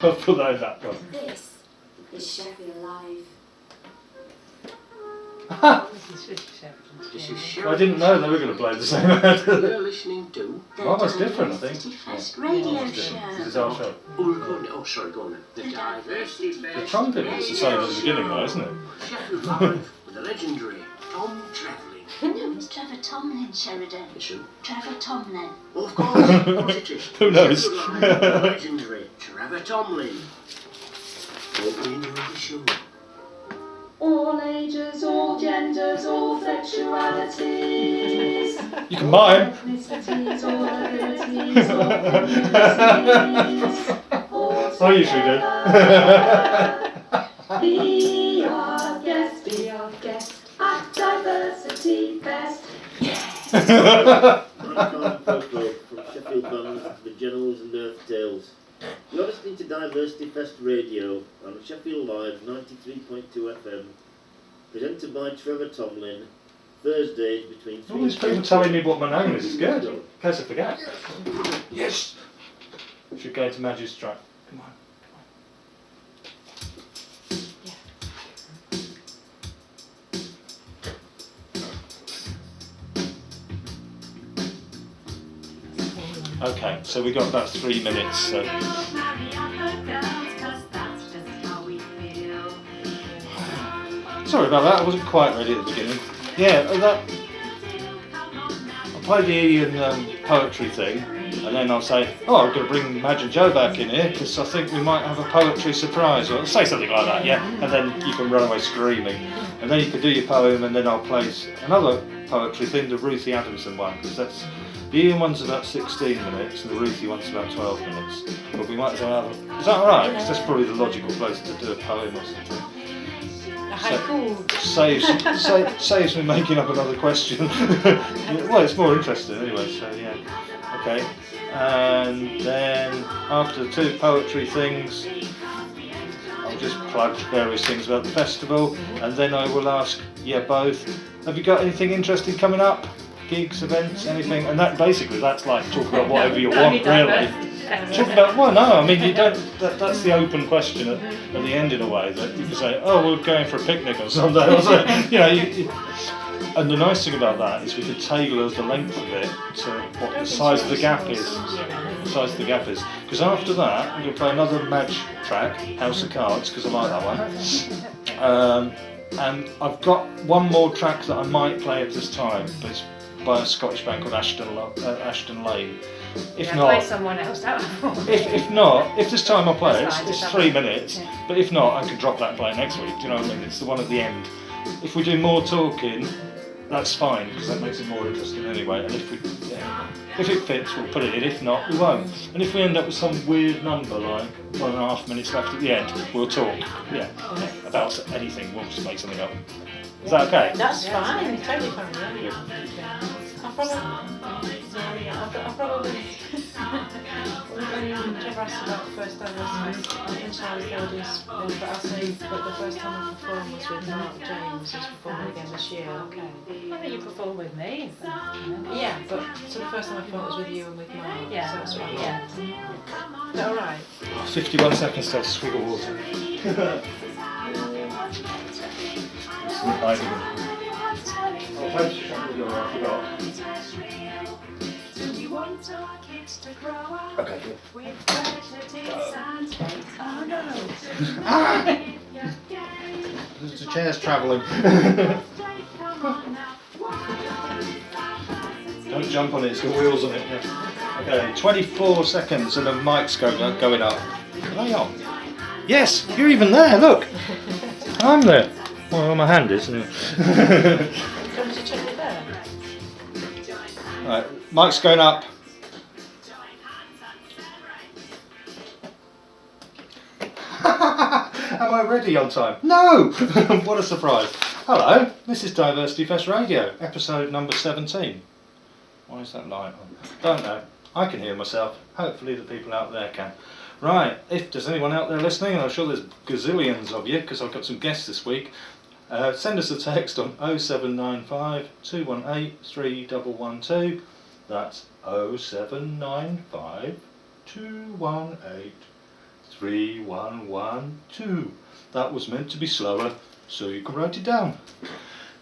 I'll put that in that one. This is Sheffield Live. This is I didn't know they were going to play the same ad. You're listening to Mine was different, I think. Fest radio This show. is our show. oh, sorry, go on then. The Diversity The Fest trumpet was the same at the beginning though, isn't it? Sheffield Live with the legendary Tom Travelling. No, it's Trevor Tomlin, Sheridan. Listen. Trevor Tomlin. Oh, of course it is. Who knows? Sheffield Live with the legendary Trevor Tomlin. Hope you enjoy the show. All ages, all genders, all sexualities. You can mime. Ethnicities, all abilities, all ethnicities. I usually do. Be our guest, be our guest at Diversity Fest. I'm Folklore from Sheffield Bands, The Generals and Earth Tales. You're listening to Diversity Fest Radio on Sheffield Live 93.2 FM, presented by Trevor Tomlin, Thursdays between 3 All these people telling me what my name is good. In case I forget. Yes! Should go into Madge's track. Come on. Okay, so we got about 3 minutes. So. Sorry about that, I wasn't quite ready at the beginning. Yeah, I'll play the Ian poetry thing, and then I'll say, oh, I'm going to bring Madge and Joe back in here, because I think we might have a poetry surprise, or say something like that, yeah? And then you can run away screaming. And then you can do your poem, and then I'll play another poetry thing, the Ruthie Adamson one, because that's... The Ian one's about 16 minutes and the Ruthie one's about 12 minutes. But we might as well have... Is that alright? Because that's probably the logical place to do a poem or something. Saves me making up another question. Well, it's more interesting anyway, so yeah. Okay. And then after the two poetry things, I'll just plug various things about the festival, and then I will ask you both, have you got anything interesting coming up? Gigs, events, anything? And that basically, that's like talk about whatever you want, really. Talk about, well, no, I mean, you don't, that's the open question at the end in a way, that you can say, oh, we're going for a picnic on Sunday, or something. You know, and the nice thing about that is we could tailor the length of it to what the size of the gap is. The size of the gap is. Because after that, I'm going to play another Madge track, House of Cards, because I like that one. And I've got one more track that I might play at this time, but it's by a Scottish band called Ashton Lane. If not, play someone else. if not, if this time I play it, Fine, it's 3 minutes. Yeah. But if not, I can drop that and play it next week. Do you know what I mean? It's the one at the end. If we do more talking, that's fine because that makes it more interesting anyway. And if it fits, we'll put it in. If not, we won't. And if we end up with some weird number like 1.5 minutes left at the end, we'll talk. Yeah, about anything. We'll just make something up. Is that okay? That's fine, totally fine. Yeah. I'll probably when Trevor asked about the first time I mentioned I was the audience, but I'll say that the first time I performed was with Mark James, who's performing again this year. Okay. I think you performed with me. Yeah, but so the first time I performed was with you and with Mark. Yeah, so that's right. Yeah. Is that alright? 51 seconds to swiggle water. Okay, good. The chair's travelling. Don't jump on it, it's got wheels on it. Yeah. Okay, 24 seconds and the mic's going up. Are they on? Yes, you're even there, look! I'm there. Well, my hand is. Anyway. Right, mic's going up. Am I ready on time? No! What a surprise. Hello, this is Diversity Fest Radio, episode number 17. Why is that light on? Don't know. I can hear myself. Hopefully the people out there can. Right, if there's anyone out there listening, and I'm sure there's gazillions of you, because I've got some guests this week, send us a text on 0795 218 3112. That's 0795 218 3, 1, 1, 2. That was meant to be slower, so you can write it down.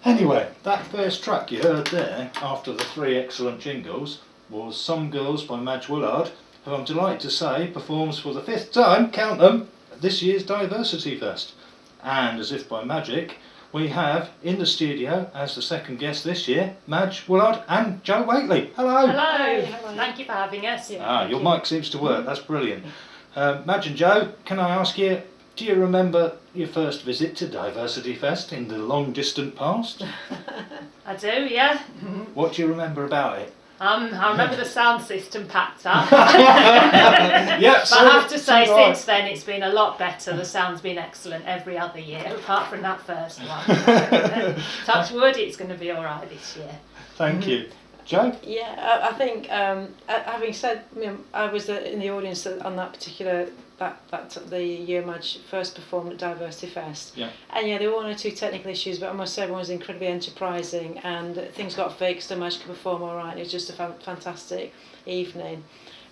Anyway, that first track you heard there, after the 3 excellent jingles, was Some Girls by Madge Woollard, who I'm delighted to say performs for the 5th time, count them, at this year's Diversity Fest. And as if by magic, we have in the studio, as the second guest this year, Madge Woollard and Joe Whateley. Hello! Hello. Thank you for having us. Your mic seems to work, that's brilliant. Madge and Joe, can I ask you, do you remember your first visit to Diversity Fest in the long distant past? I do, yeah. What do you remember about it? I remember the sound system packed up. Yeah, But I have to say, since then it's been a lot better. The sound's been excellent every other year, apart from that first one. Touch wood, it's going to be all right this year. Thank you. Joe? Yeah, I think having said, I was in the audience on that particular the year Madge first performed at Diversity Fest. Yeah. And yeah, there were 1 or 2 technical issues, but I must say everyone was incredibly enterprising, and things got fixed and Madge could perform all right. It was just a fantastic evening.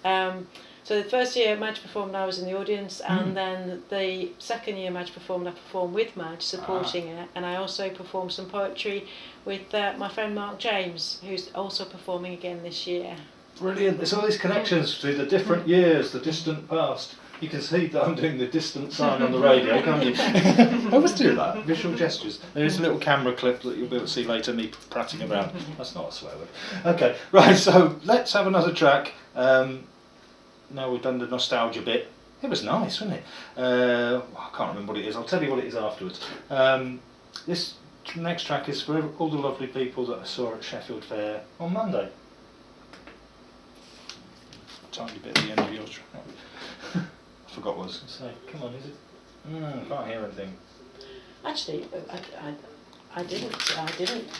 So the first year Madge performed, I was in the audience, and then the second year Madge performed, I performed with Madge, supporting it, and I also performed some poetry with my friend Mark James, who's also performing again this year. Brilliant. There's all these connections to the different years, the distant past. You can see that I'm doing the distant sign on the radio, can't you? I always do that, visual gestures. There's a little camera clip that you'll be able to see later, me prattling around. That's not a swear word. Okay, right, so let's have another track. Now we've done the nostalgia bit. It was nice, wasn't it? I can't remember what it is. I'll tell you what it is afterwards. This next track is for all the lovely people that I saw at Sheffield Fair on Monday. Tiny bit at the end of your track. I forgot what I was going to say. Come on, is it? Can't hear anything. Actually, I didn't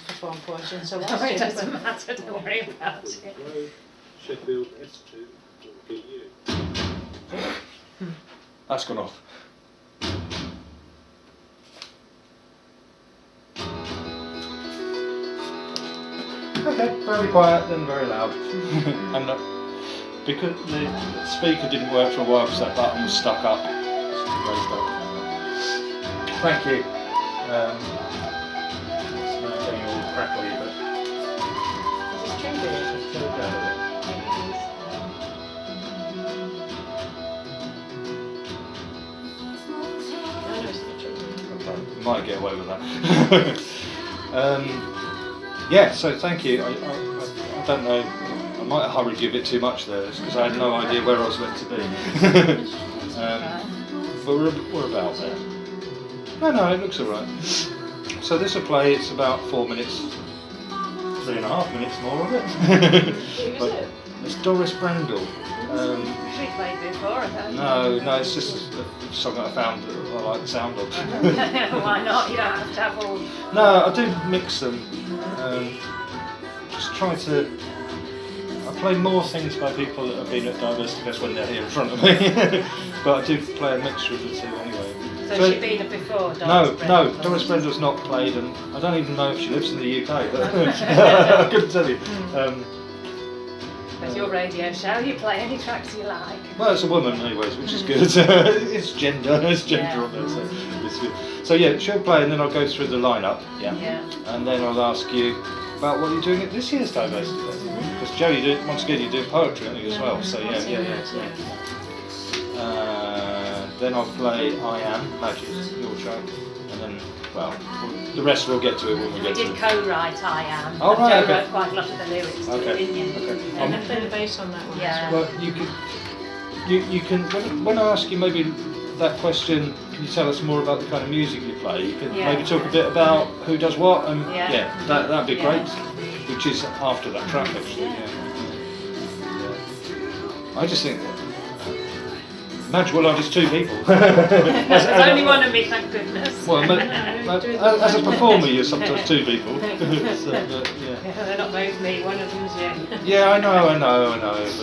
perform poetry, so No, it doesn't matter, don't worry about it. Sheffield S2 for you. That's gone off. Okay, very quiet, then very loud. And because the speaker didn't work for a while because that button was stuck up. Raised up. Thank you. It's now getting all crackly, but It's true, turn it down a bit. No, it's not true. Might get away with that. Yeah, so thank you. I don't know, I might have hurried you a bit too much there because I had no idea where I was meant to be. But we're about there. No, it looks alright. So this will play, it's about 4 minutes, 3.5 minutes more of it. Who was it? It's Doris Brendel. We played before, haven't No, it's just a song that I found that I like the sound of. Why not? You don't have to have all. No, I do mix them. Just try to. I play more things by people that have been at Diversity Fest when they're here in front of me, but I do play a mixture of the two anyway. So has she been it before, Doris No, Brendel? Doris Brendel's not played, and I don't even know if she lives in the UK. But I couldn't tell you. With your radio show, you play any tracks you like. Well, it's a woman, anyways, which is good. It's gender on there, so it's good. So yeah, she'll play, and then I'll go through the lineup. Yeah. And then I'll ask you about what you're doing at this year's Diversity Fest. Because Joe, once again, you do poetry, aren't you, as well? So yeah. Then I'll play I Am, Madge's, your track, and then, well, the rest we'll get to it when we We get to did it. co-write I Am. Oh, right, Joe okay. wrote quite a lot of the lyrics, Okay, didn't you? okay. And I play the bass on that one. Yeah. Well, you can when I ask you maybe that question, can you tell us more about the kind of music you play? You can Yeah. maybe talk a bit about who does what, and Yeah. that'd be Yeah. great. Which is after that track, actually. Yeah. I just think Madge Woollard is 2 people. There's only one of me, thank goodness. Well, as a performer, you're sometimes 2 people. So, but, yeah. They're not both me, one of them's you. Yeah, I know. But I don't know. This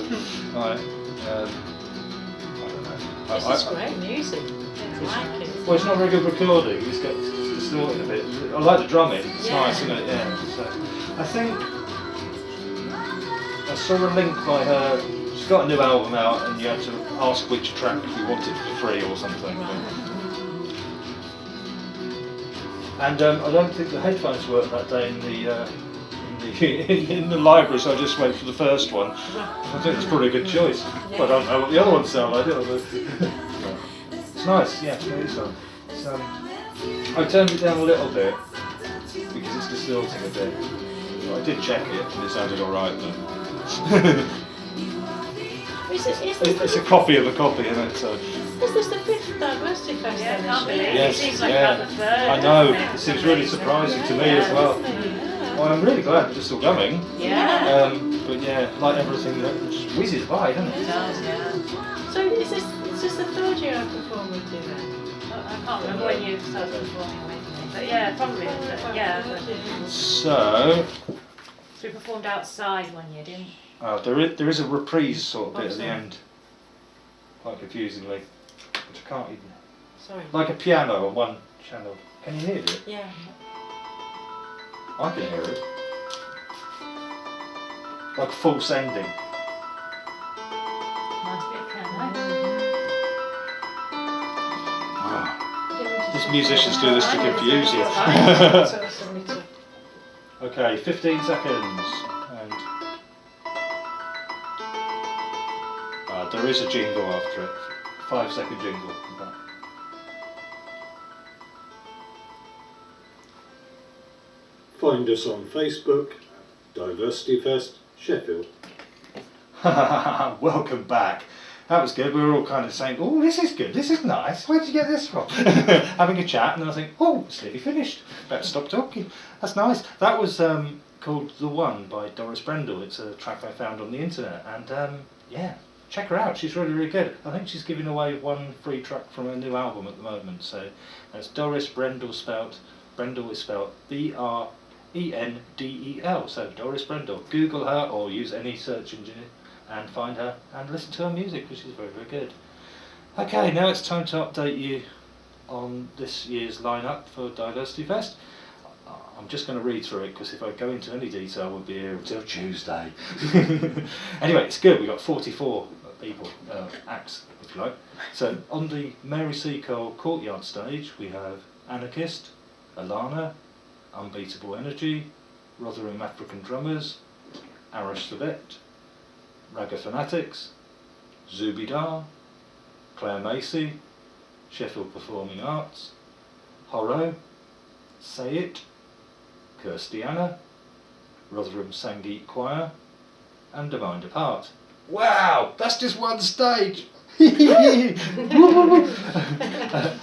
is great music. I like it. Well, it's not a very good recording. It's got distorted a bit. I like the drumming. It's nice, isn't it? Yeah. So, I think I saw a link by her she's got a new album out, and you had to ask which track you wanted for free or something. And I don't think the headphones worked that day in the library, so I just went for the first one. I think that's probably a good choice. Well, I don't know what the other ones sound like, do I? It's nice, yeah, it's really fun. I turned it down a little bit because it's distorting a bit. But I did check it and it sounded alright. It's a copy of a copy, isn't it? So. Is this the 5th Diversity Fest? Yeah, I can't believe it. Yes, It seems like yeah. about the 3rd. I know, doesn't it seems really surprising to me as well. Well, I'm really glad they're still going. Yeah. But yeah, like everything, that just whizzes by, doesn't It it? does, yeah. So is this the 3rd year I've performed with you then? I can't remember when you started performing with me. But yeah, probably. Yeah. So, So we performed outside one year, didn't we? there is a reprise sort of bit at the end, quite confusingly, which I can't even. Sorry. Like a piano on one channel. Can you hear it? Yeah. I can hear it. Like a false ending. Nice bit of piano. These musicians do this to confuse you. 72. Okay, 15 seconds. And there is a jingle after it. 5-second jingle. Find us on Facebook, Diversity Fest, Sheffield. Welcome back. That was good. We were all kind of saying, oh, this is good, this is nice. Where did you get this from? Having a chat, and then I think, oh, it's nearly finished. Better stop talking. That's nice. That was called The One by Doris Brendel. It's a track I found on the internet. And yeah, check her out. She's really, really good. I think she's giving away one free track from her new album at the moment. So that's Doris Brendel spelt. Brendel is spelled Brendel. So Doris Brendel. Google her or use any search engine and find her and listen to her music, which is very, very good. Okay, now it's time to update you on this year's lineup for Diversity Fest. I'm just going to read through it because if I go into any detail, we'll be here until Tuesday. Anyway, it's good. We've got 44 people, acts, if you like. So on the Mary Seacole Courtyard stage, we have Anarchist, Alana, Unbeatable Energy, Rotherham African Drummers, Arash Thabet, Ragga Fanatics, Zubidar, Claire Macy, Sheffield Performing Arts, Horo, Say It, Kirstiana, Rotherham Sangeet Choir, and A Mind Apart. Wow, that's just one stage!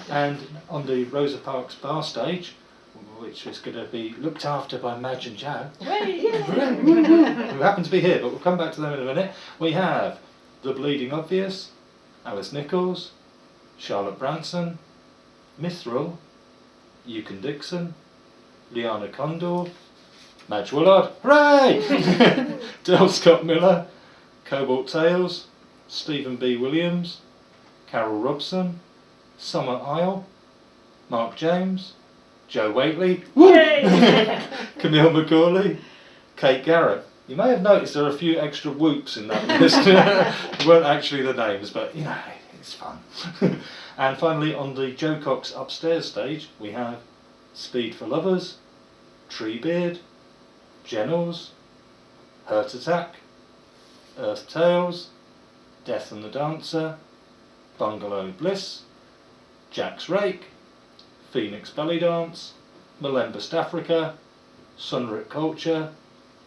And on the Rosa Parks bar stage, which is going to be looked after by Madge and Joe, who happen to be here, but we'll come back to them in a minute. We have The Bleeding Obvious, Alice Nichols, Charlotte Branson, Mithril, Yukon Dixon, Liana Condor, Madge Woollard, hooray! Del Scott Miller, Cobalt Tales, Stephen B. Williams, Carol Robson, Summer Isle, Mark James, Joe Whateley, Camille McCauley, Kate Garrett. You may have noticed there are a few extra whoops in that list. They weren't actually the names, but you know, it's fun. And finally, on the Joe Cox upstairs stage, we have Speed for Lovers, Treebeard, Jennels, Hurt Attack, Earth Tales, Death and the Dancer, Bungalow Bliss, Jack's Rake, Phoenix Belly Dance, Malembust Africa, Sunrit Culture,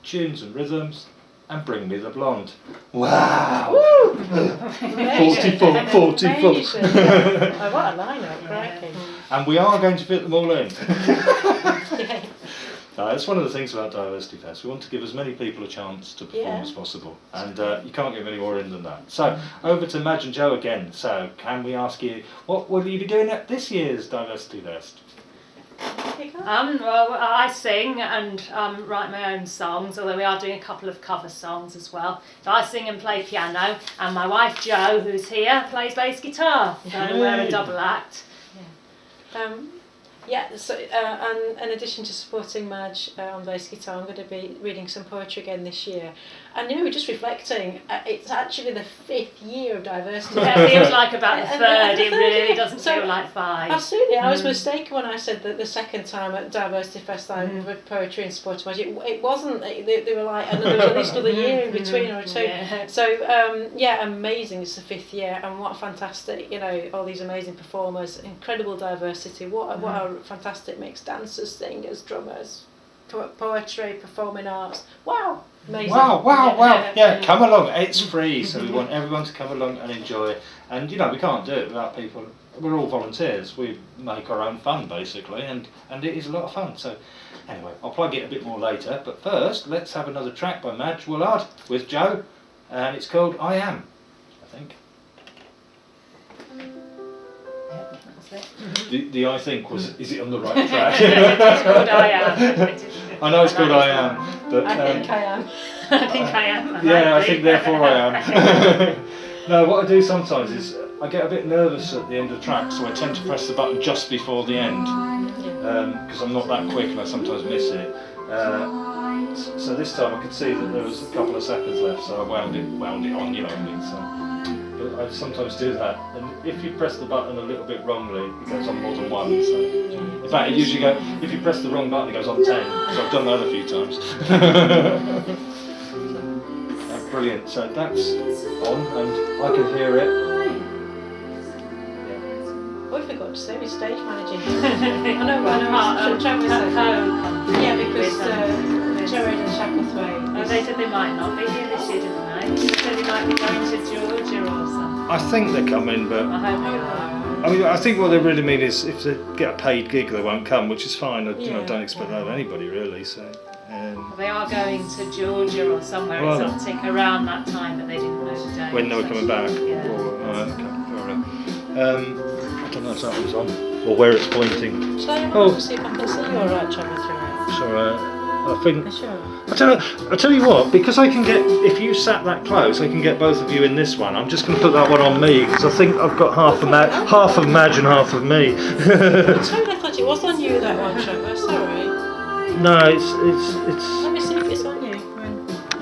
Tunes and Rhythms, and Bring Me the Blonde. Wow! 44. Oh, what a lineup, cracking. And we are going to fit them all in. That's one of the things about Diversity Fest. We want to give as many people a chance to perform as possible, and you can't get any more in than that. So over to Madge and Joe again. So can we ask you, what will you be doing at this year's Diversity Fest? Well, I sing and write my own songs, although we are doing a couple of cover songs as well. So I sing and play piano, and my wife Jo, who's here, plays bass guitar. So we're a double act. Yeah, so and in addition to supporting Madge on bass guitar, I'm going to be reading some poetry again this year. And you know, we're just reflecting, it's actually the 5th year of diversity. Yeah, it feels like about the third, it really doesn't feel like 5. Absolutely, I was mistaken when I said that the second time at Diversity Fest I read poetry and supported Madge. It wasn't, they were like, there was at least another year in between or two. Yeah. So, yeah, amazing, it's the 5th year, and what a fantastic, you know, all these amazing performers, incredible diversity, what a fantastic mix, dancers, singers, drummers, poetry, performing arts, wow, amazing. Wow, yeah, come along, it's free, so we want everyone to come along and enjoy, and you know, we can't do it without people, we're all volunteers, we make our own fun basically, and it is a lot of fun, so anyway, I'll plug it a bit more later, but first, let's have another track by Madge Woollard with Joe, and it's called I Am, I think. The I think was, is it on the right track? It's called I Am. I know it's called I Am, but I think I am. I think I am. yeah, I think therefore I am. No, what I do sometimes is I get a bit nervous at the end of the track, so I tend to press the button just before the end, because I'm not that quick and I sometimes miss it. So this time I could see that there was a couple of seconds left, so I wound it on, you know what I mean. So. But I sometimes do that, and if you press the button a little bit wrongly, it goes on more than one. So. In fact, it usually goes, if you press the wrong button, it goes on 10, so I've done that a few times. Brilliant, so that's on, and I can hear it. Oh, I forgot to say, we're stage managing. I know, Trevor said. Yeah, because Jared and Shacklethwaite. Oh, they said they might not be here this year, didn't they? They said they might be going to Georgia or something. I think they're coming, but I hope they are. I mean, I think what they really mean is if they get a paid gig, they won't come, which is fine. I don't expect that of anybody really. So. They are going to Georgia or somewhere exotic around that time, but they didn't know the day. When they were coming back. Yeah. I don't know if that was on or where it's pointing. Shall I have to see if I can see you all right, Trevor, through it? It's alright. I think. Sure. I tell you what, because I can get, if you sat that close, I can get both of you in this one. I'm just going to put that one on me because I think I've got half of Madge and half of me. Sorry, I thought it was on you, that one, Trevor. Sorry. No, it's. Let me see if it's on you.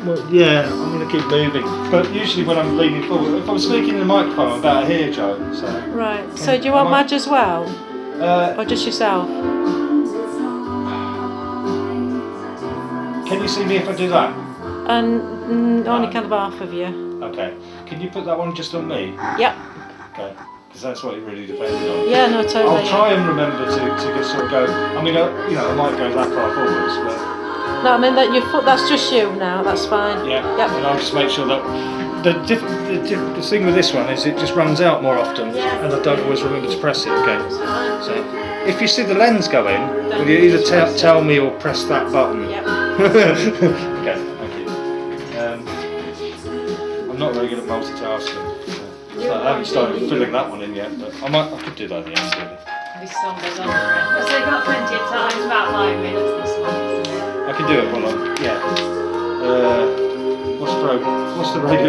Well, yeah, I'm going to keep moving. But usually when I'm leaning forward, if I'm speaking in the microphone, I'm about here, Joe. So. Right. So do you want Madge as well, or just yourself? Can you see me if I do that? And only kind of half of you. Okay. Can you put that one just on me? Yep. Okay. Because that's what it really depended on. Yeah, no, totally. I'll try and remember to just sort of go. I mean, you know, I might go that far forwards, but. No, I mean that your foot. That's just you now. That's fine. Yeah. Yep. And I'll just make sure that the thing with this one is it just runs out more often, and I don't always remember to press it again. So if you see the lens go in, will you either tell me or press that button? Yep. Okay, thank you. I'm not very good at multitasking. So I haven't started filling that one in yet, but I could do that at the end. Really. This song goes on forever. Because they've got plenty of time, it's about 5 minutes this one, isn't it? I can do it while I'm, yeah. What's the radio?